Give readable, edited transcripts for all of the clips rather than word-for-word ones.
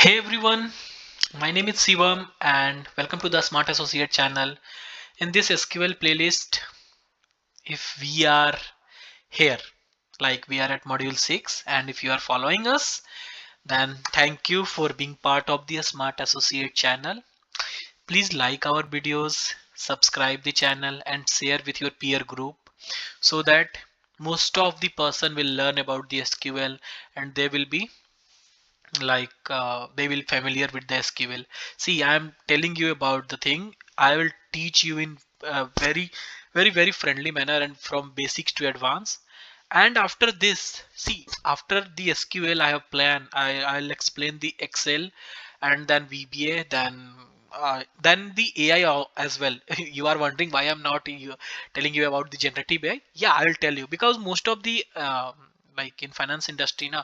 Hey everyone, my name is Sivam and welcome to the Smart Associate channel. In this SQL playlist, if we are here, like we are at module 6, and if you are following us, then thank you for being part of the Smart Associate channel. Please like our videos, subscribe the channel and share with your peer group so that most of the person will learn about the SQL and they will be they will familiar with the SQL. See, I am telling you about the thing. I will teach you in very friendly manner and from basics to advanced. And after this, see, after the SQL, I have plan. I'll explain the Excel, and then VBA, then the AI as well. You are wondering why I'm not telling you about the generative AI. Yeah, I will tell you because most of the like in finance industry, na,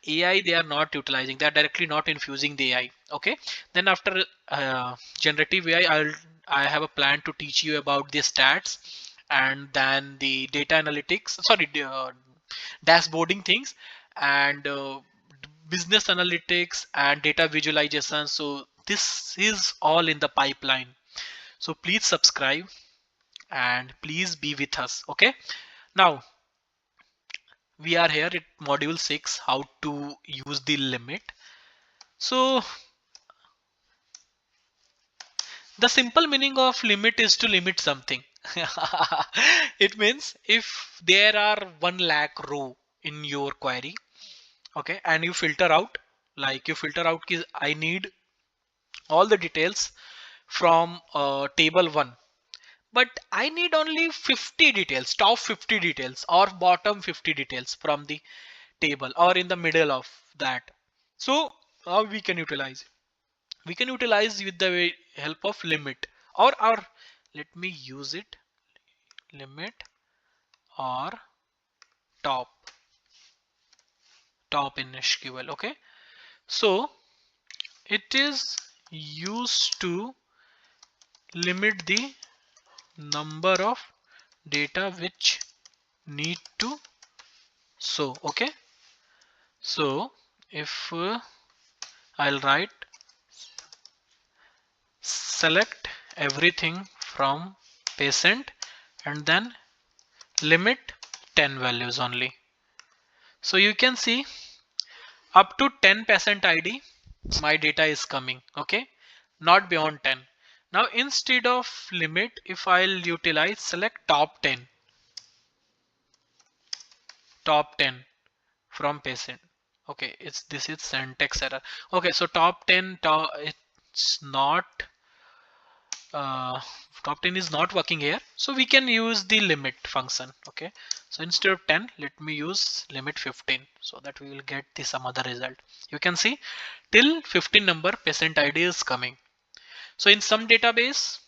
AI they are not utilizing. They are directly not infusing the AI. Okay. Then after generative AI, I have a plan to teach you about the stats and then the data analytics. Sorry, dashboarding things and business analytics and data visualization. So this is all in the pipeline. So please subscribe and please be with us. Okay. Now we are here at module 6, how to use the limit. So the simple meaning of limit is to limit something. It means if there are 1 lakh row in your query, okay, and you filter out, like you filter out ki I need all the details from table 1, but I need only 50 details, top 50 details or bottom 50 details from the table or in the middle of that. So how we can utilize? We can utilize with the help of limit or let me use it, limit or top in SQL. Okay, so it is used to limit the number of data which need to show. Okay, so if I'll write select everything from patient and then limit 10 values only. So you can see up to 10% ID my data is coming. Okay, not beyond 10. Now instead of limit, if I'll utilize select top 10 from patient. Okay, this is syntax error. Okay, so top 10 it's not uh, top 10 is not working here, so we can use the limit function. Okay, so instead of 10, let me use limit 15 so that we will get the some other result. You can see till 15 number patient ID is coming. So in some database,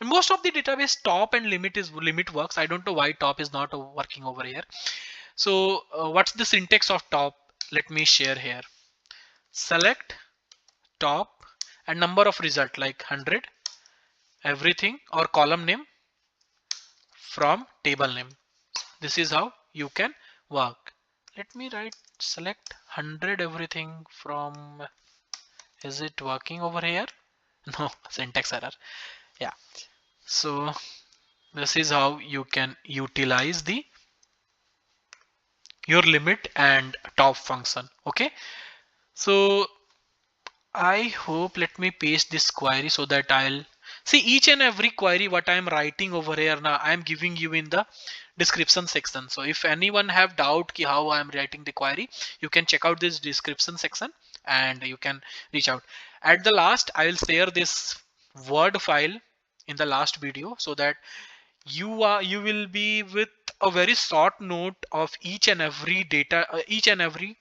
most of the database, top and limit works. I don't know why top is not working over here. So what's the syntax of top? Let me share here. Select top and number of result like 100, everything or column name from table name. This is how you can work. Let me write select 100 everything from, is it working over here? No, syntax error. Yeah. So this is how you can utilize the your limit and top function. Okay. So I hope, let me paste this query so that I'll see each and every query what I'm writing over here now. I'm giving you in the description section. So if anyone have doubt ki how I'm writing the query, you can check out this description section and you can reach out. At the last, I will share this Word file in the last video so that you will be with a very short note of each and every data, each and every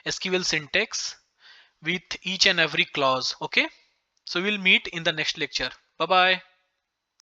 SQL syntax with each and every clause. Okay, so we'll meet in the next lecture. Bye bye.